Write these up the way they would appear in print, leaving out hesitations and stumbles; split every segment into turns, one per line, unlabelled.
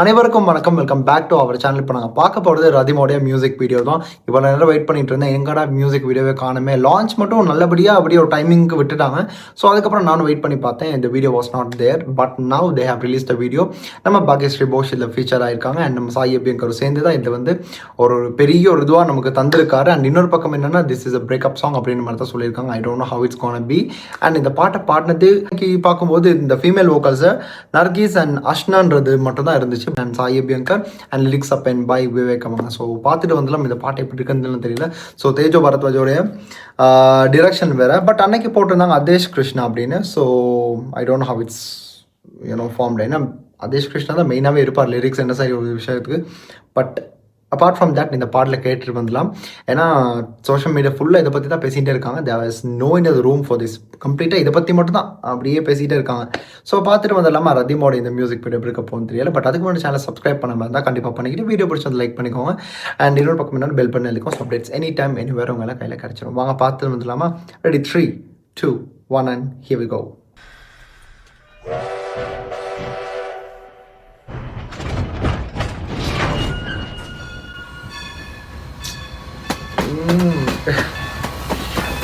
அனைவருக்கும் வணக்கம். Welcome back to our channel. இப்போ நாங்கள் பார்க்க போகிறது ரதிமோடைய மியூசிக் வீடியோ தான். இப்போ நேரம் வெயிட் பண்ணிட்டு இருந்தேன், எங்கடா மியூசிக் வீடியோவே காணுமே. லான்ச் மட்டும் நல்லபடியாக அப்படியே ஒரு டைமிங்க்கு விட்டுட்டாங்க. ஸோ அதுக்கப்புறம் நானும் வெயிட் பண்ணி பார்த்தேன். இந்த video was not there, but now they have release the video. நம்ம பாக்யஸ்ரீ கோஷ் இதில் ஃபீச்சர் ஆகிருக்காங்க அண்ட் நம்ம சாய் அபியங்கர் சேர்ந்து தான் இதில் வந்து ஒரு பெரிய ஒரு இதுவாக நமக்கு தந்திருக்காரு. அண்ட் இன்னொரு பக்கம் என்னென்னா, this is a breakup song அப்படின்னு மாதிரி தான் சொல்லியிருக்காங்க. I don't know how it's gonna be. And இந்த பாட்டை பாடினது பார்க்கும்போது இந்த ஃபீமேல் வோக்கல்ஸை நர்கீஸ் அண்ட் அஷ்னான்றது மட்டும் தான் இருந்துச்சு. And Sai Abhyankar and lyrics up and by Vivek அவங்க. ஸோ பார்த்துட்டு வந்துடலாம் இந்த பாட்டை எப்படி இருக்குன்னு தெரியல. ஸோ தேஜோ பரத்வாஜோடைய டிரெக்ஷன் வேறு, பட் அன்னைக்கு போட்டிருந்தாங்க அதேஷ் கிருஷ்ணா அப்படின்னு. So I don't know how it's formed. ஏன்னா அதேஷ் கிருஷ்ணா தான் மெயினாகவே இருப்பார் லிரிக்ஸ் என்ன சரி ஒரு விஷயத்துக்கு. பட் அப்பார்ட் ஃப்ரம் தேட் இந்த பாட்டில் கேட்டுட்டு வந்துடலாம். ஏன்னா சோஷியல் மீடியா ஃபுல்லாக இதை பற்றி தான் பேசிகிட்டே இருக்காங்க. There is no in the room for this. கம்ப்ளீட்டாக இதை பற்றி மட்டும் தான் அப்படியே பேசிகிட்டே இருக்காங்க. ஸோ பார்த்துட்டு வந்துடலாமா ரதிமோட இந்த மியூசிக் வீடியோ எப்படி இருக்க போகுன்னு தெரியல. பட் அதுக்கு முன்னாடி சேனல் சப்ஸ்கிரைப் பண்ண மாதிரி இருந்தால் கண்டிப்பாக பண்ணிக்கிட்டு வீடியோ பிடிச்சி லைக் பண்ணிக்கோங்க. அண்ட் இன்னொரு பக்கம் என்னென்னு பெல் பண்ணி இருக்கும். So updates any time anywhere உங்களை கையில் கிடச்சிடும். வாங்க பார்த்துட்டு வந்துடலாமா. Ready 3, 2, 1 and here we go.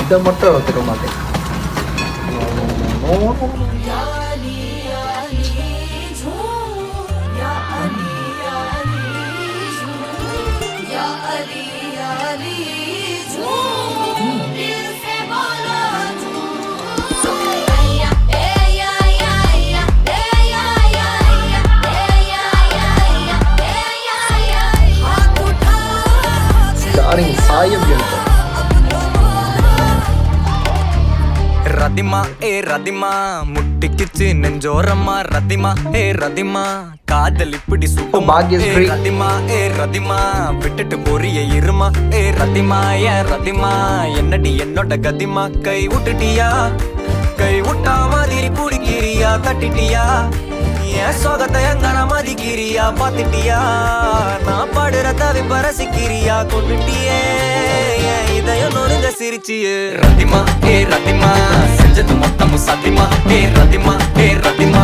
இதை மட்டும் ஒத்துக்க மாட்டேன். சாயம் இருக்கும்
ரதிமா ரதிமா முட்டிக்கிச்சு நெஞ்சோரமா ரதிமா ரதிமா காதல் இப்படி சுட்டும் ரதிமா ரதிமா விட்டுட்டு போறிய இருமா ரதிமா ரதிமா என்னடி என்னோட கதிமா கை விட்டுட்டியா கை விட்டா மாதிரி குடிக்கிறியா தட்டிட்டியா என் சோகத்தை எங்கன மதிக்கிறியா பாத்துட்டியா நான் பாடுற தவிப்ப ரசிக்கிறியா கொண்டுட்டியே இதயம் நொறுங்க சிரிச்சியே ரதிமா ரதிமா செஞ்சது மொத்தமும் சத்தியமா ரதிமா ரதிமா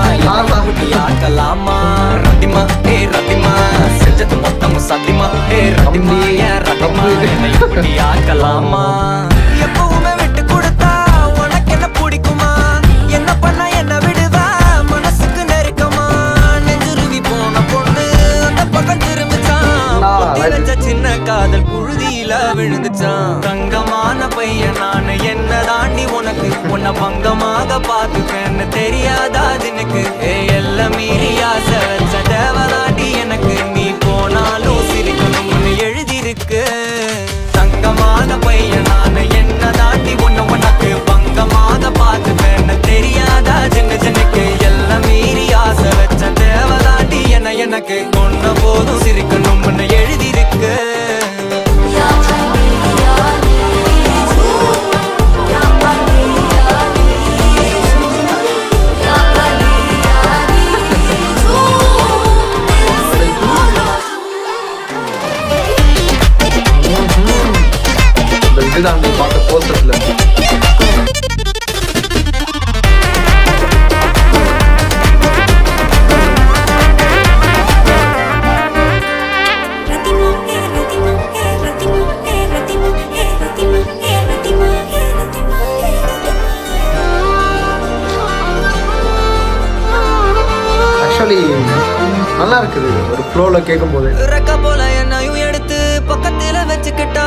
ஆக்கலாமா ரதிமா ரதிமா செஞ்சது மொத்தமும் சத்தியமா ரதிமா ரதிமா ஆக்கலாமா எப்பவுமே விட்டு கொடுத்தா உனக்கு என்ன பிடிக்குமா என்ன பண்ண என்ன விடுவா மனசுக்கு நெருக்கமா நெஞ்சுருவி போன பொண்ணு அந்த பக்கம் திரும்பிச்சான் சின்ன காதல் புழுதியில விழுந்துச்சான் தங்கமான பையன் நானு என்ன தாண்டி உனக்கு உன்னை பங்கமாக பார்த்துப்பேன்னு தெரியாதா எனக்கு எல்லாம் மீறி ஆசை வச்ச தேவதாண்டி எனக்கு நீ போனாலும் சிரிக்கணும்னு எழுதிருக்கு தங்கமான பையன் நானு என்ன தாண்டி உனக்கு பங்கமாக பார்த்துப்பேன்னு தெரியாதா ஜனக்கு எல்லாம் மீறி ஆசை வச்ச தேவதாண்டி எனக்கு கொண்ட போதும் சிரிக்கணும்னு எழுதிருக்கு
இதுதான் பார்த்த போஸ்டர்ல நல்லா இருக்குது ஒரு ஃப்ளோல கேட்கும் போது.
ரெக்க போல என்னையும் எடுத்து பக்கத்துல வச்சுக்கிட்டா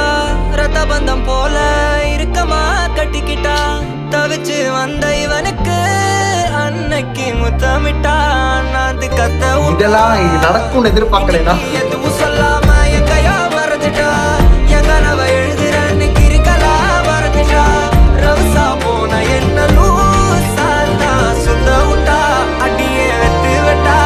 ரத்த பந்தம் போல இருக்கமா கட்டிக்கிட்டா தவிச்சு வந்த இவனுக்கு அன்னைக்கு முத்தமிட்டா நான் கத்த
இதெல்லாம் நடக்கும் எதிர்பார்க்கலைனா
எதுவும் சொல்லாம என் கையா மறந்துட்டா என் கனவை எழுதுற அன்னைக்கு இருக்கலா மறந்துட்டா ரவசா போன என்ன லூசா சுத்த விட்டா அடியே வெட்டு வெட்டா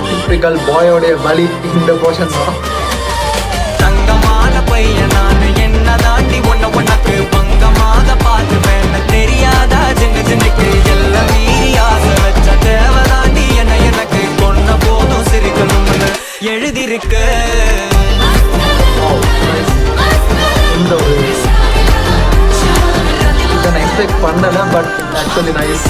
டிபிக்கல் பாயோடைய வலி இந்த போர்ஷன் தான்.
தங்கமான பையன் நான் என்ன நான் தாண்டி உனக்கு பங்கமாக பார்த்துப்பேன் தெரியாதா ஜின்னுக்கு எல்லாம் மீறி ஆசை வச்ச தேவை தாண்டி எனக்கு கொன்ன போதும் சிரிக்கணும்னு எழுதிருக்கு.
இந்த ஒரு இதை நான் எக்ஸ்பெக்ட் பண்ணலை, பட் ஆக்சுவலி நைஸ்.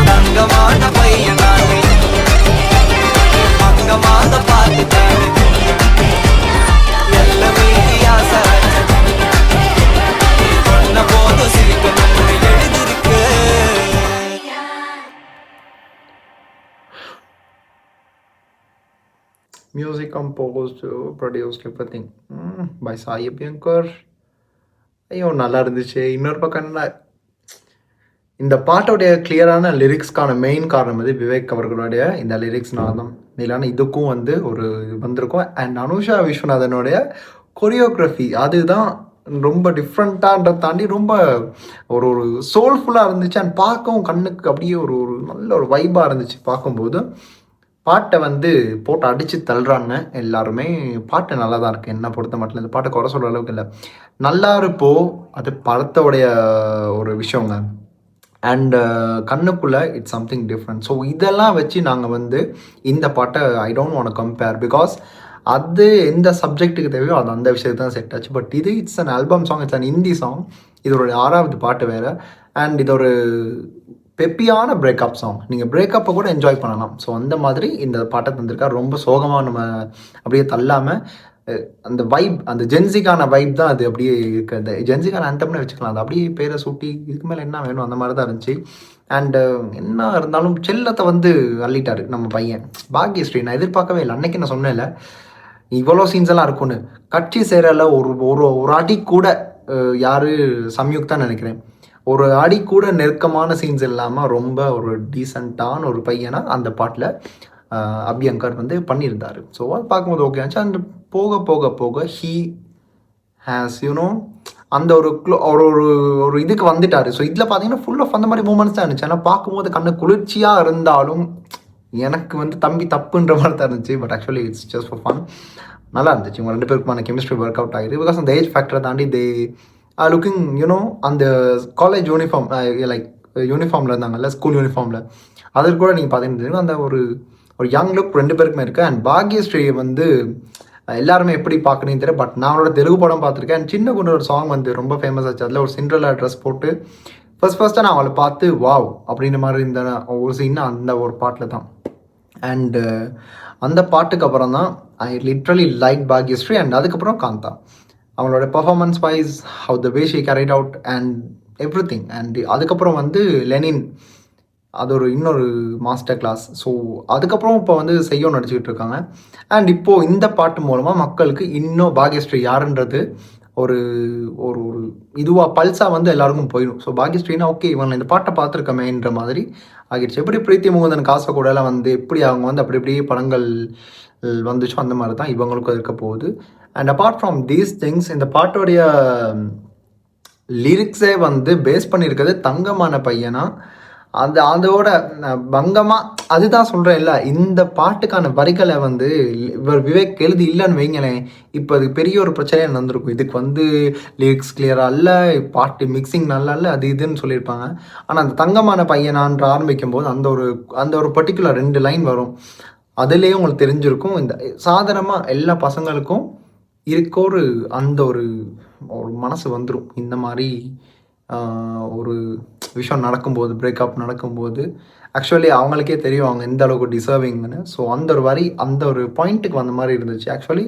தங்கமான பையன் நானே அங்கமாக பார்த்துட்டேன் எல்லாமே ஆசை கொன்ன போதும் சிரிக்கணும்னு எழுதிருக்கு.
Music composed, produced, everything by Sai Abhyankar. ஐயோ நல்லா இருந்துச்சு. இன்னொரு பக்கம் என்ன, இந்த பாட்டோடைய கிளியரான லிரிக்ஸ்க்கான மெயின் காரணம் வந்து விவேக் அவர்களுடைய இந்த லிரிக்ஸ்னால தான். மேலான இதுக்கும் வந்து ஒரு வந்திருக்கும். அண்ட் அனுஷா விஸ்வநாதனுடைய கொரியோகிராஃபி அதுதான் ரொம்ப டிஃப்ரெண்ட்டான்றதை தாண்டி ரொம்ப ஒரு ஒரு சோல்ஃபுல்லாக இருந்துச்சு. அண்ட் பார்க்கவும் கண்ணுக்கு அப்படியே ஒரு ஒரு நல்ல ஒரு வைபாக இருந்துச்சு பார்க்கும்போது. பாட்டை வந்து போட்டு அடித்து தள்ளுறாங்க எல்லாருமே. பாட்டு நல்லா தான் இருக்குது என்னை பொறுத்த மட்டும். இந்த பாட்டை குறை சொல்கிற அளவுக்கு இல்லை, நல்லா இருப்போ அது படத்தோடைய ஒரு விஷயங்க. அண்டு கண்ணுக்குள்ளே இட்ஸ் சம்திங் டிஃப்ரெண்ட். ஸோ இதெல்லாம் வச்சு நாங்கள் வந்து இந்த பாட்டை I don't want compare, because அது எந்த சப்ஜெக்ட்டுக்கு தேவையோ அது அந்த விஷயத்துக்கு தான் செட் ஆச்சு. பட் இது it's an album song, it's an Hindi song. இதோட 6வது பாட்டு வேறு. அண்ட் இது ஒரு பெப்பியான பிரேக்கப் சாங். நீங்கள் பிரேக்கப்பை கூட என்ஜாய் பண்ணலாம். ஸோ அந்த மாதிரி இந்த பாட்டை தந்திருக்கா. ரொம்ப சோகமாக நம்ம அப்படியே தள்ளாமல் அந்த வைப், அந்த ஜென்சிக்கான வைப் தான் அது அப்படியே இருக்குது. அந்த ஜென்சிக்கான ஆந்தம்னு வச்சுக்கலாம். அது அப்படியே பேரை சூட்டி இதுக்கு மேலே என்ன வேணும் அந்த மாதிரி தான் இருந்துச்சு. அண்டு என்ன இருந்தாலும் செல்லத்தை வந்து அள்ளிட்டார் நம்ம பையன் பாக்யஸ்ரீ. நான் எதிர்பார்க்கவே இல்லை. அன்னைக்கு நான் சொன்னேன்ல இவ்வளோ சீன்ஸ் எல்லாம் இருக்கும்னு. கட்சி சேரல ஒரு ஒரு ஒரு அடி கூட யார் சம்யுக்தான் நினைக்கிறேன், ஒரு அடி கூட நெருக்கமான சீன்ஸ் இல்லாமல் ரொம்ப ஒரு டீசெண்டான ஒரு பையனாக அந்த பாட்டில் அபியங்கர் வந்து பண்ணியிருந்தார். ஸோ அது பார்க்கும்போது ஓகே ஆச்சு. அண்ட் போக போக போக ஹீ ஹேஸ் யூனோ அந்த ஒரு ஒரு ஒரு இதுக்கு வந்துட்டார். ஸோ இதில் பார்த்தீங்கன்னா ஃபுல் ஆஃப் அந்த மாதிரி மூமெண்ட்ஸ் தான் இருந்துச்சு. ஆனால் பார்க்கும்போது கண்ணு குளிர்ச்சியாக இருந்தாலும் எனக்கு வந்து தம்பி தப்புன்ற மாதிரி தான் இருந்துச்சு. But actually it's just for fun. நல்லா இருந்துச்சு. இவங்க 2 பேருக்குமான கெமிஸ்ட்ரி ஒர்க் அவுட் ஆகிடுது. பிகாஸ் அந்த ஏஜ் ஃபேக்டரை தாண்டி தே லுக்கிங் யூனோ அந்த காலேஜ் யூனிஃபார்ம் லைக் யூனிஃபார்மில் இருந்தாங்கல்ல, ஸ்கூல் யூனிஃபார்மில், அதற்கு கூட நீங்கள் பார்த்தீங்கன்னா அந்த ஒரு ஒரு யங் லுக் 2 பேருக்குமே இருக்குது. அண்ட் பாக்யஸ்ரீயை வந்து எல்லாருமே எப்படி பார்க்கணுன்னு தெரியும். பட் நான் அவரோட தெலுங்கு படம் பார்த்துருக்கேன். அண்ட் சின்ன கொண்டு ஒரு சாங் வந்து ரொம்ப ஃபேமஸ் ஆச்சு. அதில் ஒரு சிண்ட்ரெல்லா ட்ரெஸ் போட்டு ஃபஸ்ட்டாக நான் அவளை பார்த்து வாவ் அப்படின்ற மாதிரி இந்த ஒரு சீன் அந்த ஒரு பாட்டில் தான். அண்டு அந்த பாட்டுக்கு அப்புறம் தான் I literally like Bhagyashri. And அதுக்கப்புறம் காந்தா அவங்களோட performance wise how the way she carried out and every thing. And அதுக்கப்புறம் வந்து லெனின் அது ஒரு இன்னொரு மாஸ்டர் கிளாஸ். ஸோ அதுக்கப்புறம் இப்போ வந்து செய்யும் நடிச்சுக்கிட்டு இருக்காங்க. அண்ட் இப்போது இந்த பாட்டு மூலமாக மக்களுக்கு இன்னும் பாக்யஸ்ரீ யாருன்றது ஒரு ஒரு ஒரு இதுவாக பல்ஸாக வந்து எல்லாருக்கும் போயிடும். ஸோ பாக்யஸ்ரீனா ஓகே இவங்க இந்த பாட்டை பார்த்துருக்கமேன்ற மாதிரி ஆகிடுச்சு. எப்படி பிரீத்தி முகுந்தன் காசக்கூடலாம் வந்து எப்படி அவங்க வந்து அப்படி இப்படி படங்கள் வந்துச்சோ அந்த மாதிரி தான் இவங்களுக்கும் இருக்க போகுது. And apart from these things இந்த பாட்டோடைய லிரிக்ஸே வந்து பேஸ் பண்ணியிருக்கிறது தங்கமான பையனா அதோட பங்கமாக அதுதான் சொல்கிறேன் இல்லை. இந்த பாட்டுக்கான வரிகளை வந்து இவர் விவேக் எழுதி இல்லைன்னு வைங்களேன், இப்போ அது பெரிய ஒரு பிரச்சனையாக நடந்திருக்கும். இதுக்கு வந்து லிரிக்ஸ் கிளியராக இல்லை, பாட்டு மிக்சிங் நல்லா இல்லை, அது இதுன்னு சொல்லியிருப்பாங்க. ஆனால் அந்த தங்கமான பையனான்ற ஆரம்பிக்கும் போது அந்த ஒரு பர்டிகுலர் 2 லைன் வரும். அதுலேயே உங்களுக்கு தெரிஞ்சிருக்கும் இந்த சாதாரணமாக எல்லா பசங்களுக்கும் இருக்க ஒரு அந்த ஒரு மனசு வந்துடும். இந்த மாதிரி ஒரு விஷயம் நடக்கும்போது, பிரேக்கப் நடக்கும்போது ஆக்சுவலி அவங்களுக்கே தெரியும் அவங்க எந்த அளவுக்கு டிசர்விங்னு. ஸோ அந்த ஒரு வரி அந்த ஒரு பாயிண்ட்டுக்கு வந்த மாதிரி இருந்துச்சு. ஆக்சுவலி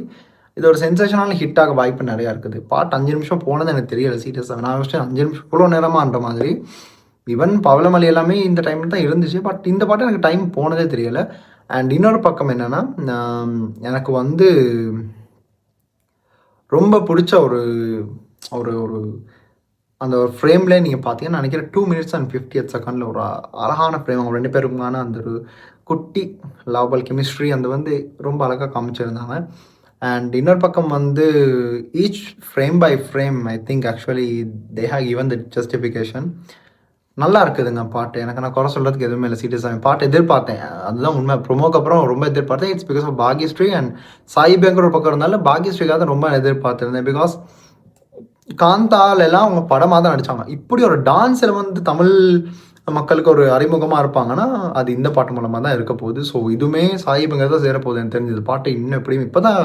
இது ஒரு சென்சேஷனான ஹிட்டாக வாய்ப்பு நிறையா இருக்குது. பாட்டு 5 நிமிஷம் போனது எனக்கு தெரியலை சீரியஸாக. நான் ஃபஸ்ட்டு 5 நிமிஷம் இவ்வளோ நேரமான்ற மாதிரி. ஈவன் பவளமல்லி எல்லாமே இந்த டைமில் தான் இருந்துச்சு. பட் இந்த பாட்டு எனக்கு டைம் போனதே தெரியலை. அண்ட் இன்னொரு பக்கம் என்னென்னா எனக்கு வந்து ரொம்ப பிடிச்ச ஒரு ஒரு ஒரு அந்த ஒரு ஃப்ரேம்லேயே நீங்கள் பார்த்தீங்கன்னா நினைக்கிறேன் 2 minutes and 50th செகண்டில் ஒரு அழகான ஃப்ரேம் அவங்க 2 பேருக்குமான அந்த ஒரு குட்டி லவபல் கெமிஸ்ட்ரி அந்த வந்து ரொம்ப அழகாக காமிச்சிருந்தாங்க. அண்ட் இன்னொரு பக்கம் வந்து each frame by frame I think actually they have given the justification. நல்லா இருக்குதுங்க பாட்டு. எனக்கு நான் குறை சொல்றதுக்கு எதுவுமே இல்லை. சீரியஸாக பாட்டு எதிர்பார்த்தேன். அதுதான் உண்மை. ப்ரோமோக்கு அப்புறம் ரொம்ப எதிர்பார்த்தேன். It's because of Bhagyashri and Sai banger ஒரு பக்கம் இருந்தாலும் பாக்யஸ்ரீக்காக தான் ரொம்ப எதிர்பார்த்துருந்தேன். பிகாஸ் காந்தாலெல்லாம் அவங்க படமாக தான் நடித்தாங்க. இப்படி ஒரு டான்ஸில் வந்து தமிழ் மக்களுக்கு ஒரு அறிமுகமாக இருப்பாங்கன்னா அது இந்த பாட்டு மூலமாக தான் இருக்க போகுது. ஸோ இதுவுமே சாய் பேங்கர் தான் சேரப்போகுது எனக்கு தெரிஞ்சது. பாட்டு இன்னும் எப்படியும் இப்போ தான்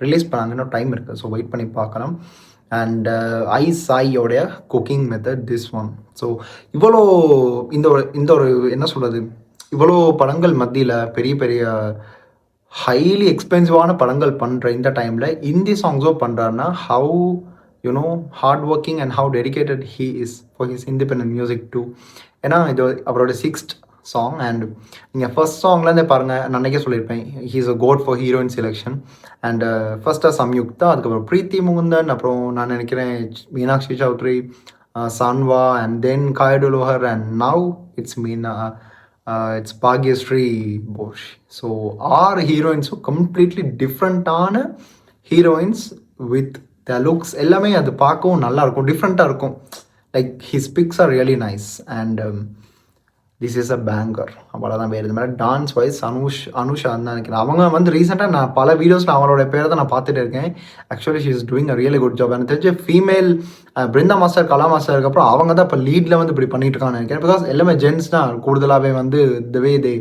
ரிலீஸ் பண்ணாங்க, இன்னும் டைம் இருக்குது. ஸோ வெயிட் பண்ணி பார்க்கலாம். அண்ட் ஐ சாயோடைய cooking method this one. So இவ்வளோ இந்த ஒரு என்ன சொல்கிறது, இவ்வளோ படங்கள் மத்தியில் பெரிய பெரிய ஹைலி எக்ஸ்பென்சிவான படங்கள் பண்ணுற இந்த டைமில் இந்தி சாங்ஸோ பண்ணுறாருன்னா how hard working and how dedicated he is for his independent music too. ஏன்னா இது அவரோட 6th சாங். அண்ட் நீங்கள் ஃபர்ஸ்ட் சாங்லேருந்தே பாருங்கள், நான் அன்றைக்கே சொல்லியிருப்பேன், he is a goat for heroine selection. And ஃபர்ஸ்ட்டாக சம்யுக்தா, அதுக்கப்புறம் பிரீத்தி முகுந்தன், அப்புறம் நான் நினைக்கிறேன் Meenakshi Chaudhary, Saanve, and then Kayadu Lohar, and now it's it's Bhagyashri Borse. So 6 ஹீரோயின்ஸும் கம்ப்ளீட்லி டிஃப்ரெண்ட்டான ஹீரோயின்ஸ் வித் த லுக்ஸ் எல்லாமே அது பார்க்கவும் நல்லாயிருக்கும், டிஃப்ரெண்ட்டாக இருக்கும். Like his picks are really nice. And this is a banger. அவ்வளோதான். வேறு இது மாதிரி டான்ஸ் வைஸ் அனுஷா தான் நினைக்கிறேன். அவங்க வந்து ரீசெண்டாக நான் பல வீடியோஸில் அவங்களோட பேரை தான் நான் பார்த்துட்டு இருக்கேன். Actually she is doing a really good job. எனக்கு தெரிஞ்ச ஃபீமேல் பிருந்தா மாஸ்டர், கலா மாஸ்டருக்கு அப்புறம் அவங்க தான் இப்போ லீடில் வந்து இப்படி பண்ணிட்டு இருக்கான்னு நினைக்கிறேன். பிகாஸ் எல்லாமே ஜென்ஸ் தான் கூடுதலாகவே வந்து the way they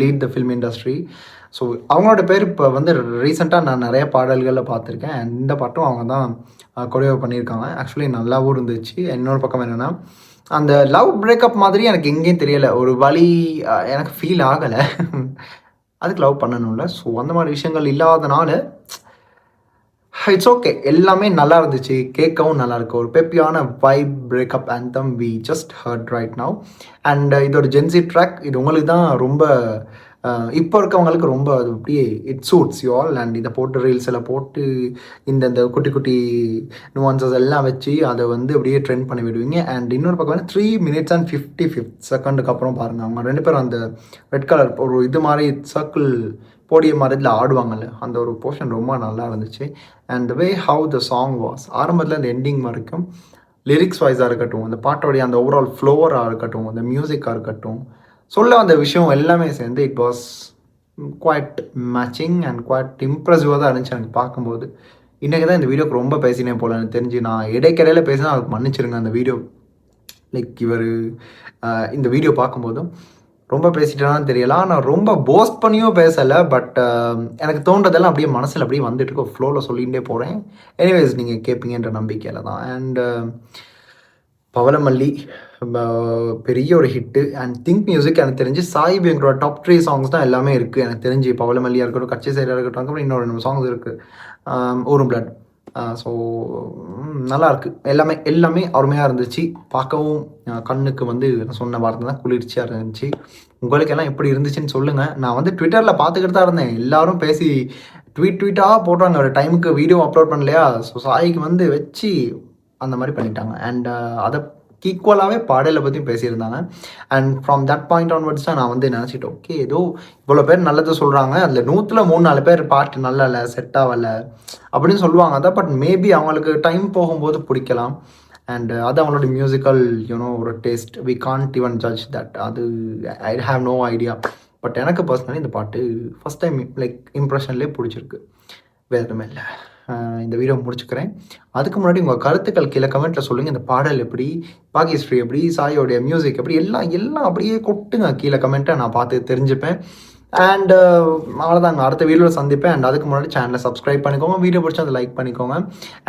lead the film industry. So அவங்களோட பேர் இப்போ வந்து ரீசெண்டாக நான் நிறைய பாடல்களில் பார்த்துருக்கேன். அண்ட் இந்த பாட்டும் அவங்க தான் கொரியோகிராஃப் பண்ணியிருக்காங்க. ஆக்சுவலி நல்லாவும் இருந்துச்சு. இன்னொரு பக்கம் என்னென்னா அந்த லவ் பிரேக்கப் மாதிரி எனக்கு எங்கேயும் தெரியலை, ஒரு வழி எனக்கு ஃபீல் ஆகலை. அதுக்கு லவ் பண்ணணும்ல. ஸோ அந்த மாதிரி விஷயங்கள் இல்லாதனால இட்ஸ் ஓகே, எல்லாமே நல்லா இருந்துச்சு, கேட்கவும் நல்லா இருக்கு. ஒரு பெப்பியான vibe breakup anthem we just heard right now. And இது ஒரு ஜென்சி ட்ராக். இது உங்களுக்கு தான் ரொம்ப இப்போ இருக்கவங்களுக்கு ரொம்ப அது அப்படியே it suits you all. And இதை போட்டு ரீல்ஸ் எல்லாம் போட்டு இந்த குட்டி குட்டி நுவான்சஸ் எல்லாம் வச்சு அதை வந்து அப்படியே ட்ரெண்ட் பண்ணி விடுவீங்க. அண்ட் இன்னொரு பக்கம் வந்து 3 minutes and 55 அப்புறம் பாருங்கள், அவங்க 2 பேரும் அந்த ரெட் கலர் ஒரு இது மாதிரி சர்க்கிள் போடியம் மாதிரி இதில் ஆடுவாங்கல்ல, அந்த ஒரு போர்ஷன் ரொம்ப நல்லா இருந்துச்சு. And the way how the song was, ஆரம்பத்தில் அந்த எண்டிங் வரைக்கும் லிரிக்ஸ் வைஸாக இருக்கட்டும், அந்த பாட்டோடைய அந்த ஓவரால் ஃப்ளோவராக இருக்கட்டும், அந்த மியூசிக்காக இருக்கட்டும், சொல்ல அந்த விஷயம் எல்லாமே சேர்ந்து it was quite matching and quite இம்ப்ரெசிவாக தான் இருந்துச்சு எனக்கு பார்க்கும்போது. இன்றைக்கி தான் இந்த வீடியோக்கு ரொம்ப பேசினேன் போல் எனக்கு தெரிஞ்சு. நான் இடைக்கரையில் பேசினா அதுக்கு மன்னிச்சிருங்க. அந்த வீடியோ லைக் இந்த வீடியோ பார்க்கும்போதும் ரொம்ப பேசிட்டேனான்னு தெரியல. நான் ரொம்ப போஸ்ட் பண்ணியும் பேசலை. பட் எனக்கு தோன்றதெல்லாம் அப்படியே மனசில் அப்படியே வந்துட்டு இருக்கோம், ஃப்ளோவில் சொல்லிகிட்டே போகிறேன். எனிவேஸ் நீங்கள் கேட்பீங்கன்ற நம்பிக்கையில் தான். அண்ட் பவளமல்லி பெரிய ஒரு ஹிட்டு. அண்ட் திங்க் மியூசிக் எனக்கு தெரிஞ்சு சாய் பேங்கரோட டாப் 3 சாங்ஸ் தான் எல்லாமே இருக்குது எனக்கு தெரிஞ்சு. பவளமல்லியாக இருக்கட்டும், கட்சி சைடாக இருக்கட்டும், அப்புறம் இன்னொரு 2 சாங்ஸ் இருக்குது, ஊரும் பிளட். ஸோ நல்லாயிருக்கு. எல்லாமே அருமையாக இருந்துச்சு. பார்க்கவும் கண்ணுக்கு வந்து நான் சொன்ன வார்த்தை தான் குளிர்ச்சியாக இருந்துச்சு. உங்களுக்கு எல்லாம் எப்படி இருந்துச்சுன்னு சொல்லுங்கள். நான் வந்து ட்விட்டரில் பார்த்துக்கிட்டு தான் இருந்தேன். எல்லோரும் பேசி ட்வீட்டாக போடுறாங்க, ஒரு டைமுக்கு வீடியோ அப்லோட் பண்ணலையா. ஸோ சாய்க்கு வந்து வச்சு அந்த மாதிரி பண்ணிட்டாங்க. அண்ட் அதை ஈக்குவலாகவே பாடலை பற்றியும் பேசியிருந்தாங்க. And from that point onwards தான் நான் வந்து நினச்சிட்டேன், ஓகே ஏதோ இவ்வளோ பேர் நல்லது சொல்கிறாங்க, அதில் 100ல் 3-4 பேர் பாட்டு நல்லா இல்லை, செட் ஆகலை அப்படின்னு சொல்லுவாங்க. அதான் பட் மேபி அவங்களுக்கு டைம் போகும்போது பிடிக்கலாம். அண்ட் அது அவங்களோட மியூசிக்கல் ஒரு taste, we can't even judge that. அது I have no idea. But எனக்கு பர்சனலி இந்த பாட்டு ஃபஸ்ட் டைம் லைக் இம்ப்ரெஷன்லேயே பிடிச்சிருக்கு, வேறு எதுவுமே இல்லை. இந்த வீடியோ முடிச்சுக்கிறேன். அதுக்கு முன்னாடி உங்கள் கருத்துக்கள் கீழே கமெண்ட்டில் சொல்லுங்கள். இந்த பாடல் எப்படி, பாக்யஸ்ரீ எப்படி, சாயோடைய மியூசிக் எப்படி, எல்லாம் அப்படியே கொட்டுங்க கீழே கமெண்ட்டை, நான் பார்த்து தெரிஞ்சுப்பேன். அண்ட் அவ்வளோதாங்க, அடுத்த வீடியோவில் சந்திப்பேன். அண்ட் அதுக்கு முன்னாடி சேனலை சப்ஸ்கிரைப் பண்ணிக்கோங்க, வீடியோ பிடிச்சா அதை லைக் பண்ணிக்கோங்க,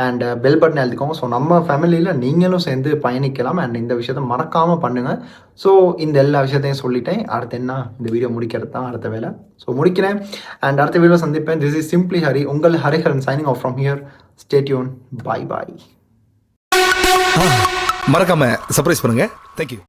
அண்ட் பெல் பட்டன் எழுதிக்கோங்க. ஸோ நம்ம ஃபேமிலியில் நீங்களும் சேர்ந்து பயணிக்கலாம். அண்ட் இந்த விஷயத்தை மறக்காமல் பண்ணுங்கள். ஸோ இந்த எல்லா விஷயத்தையும் சொல்லிட்டேன். அடுத்து என்ன, இந்த வீடியோ முடிக்கிறது தான் அடுத்த வேலை. ஸோ முடிக்கிறேன். அண்ட் அடுத்த வீடியோ சந்திப்பேன். திஸ் இஸ் சிம்பிளி ஹரி, உங்கள் Hariharan signing off from here. Stay tuned. Bye bye.
மறக்காம சர்ப்ரைஸ் பண்ணுங்க. தேங்க்யூ.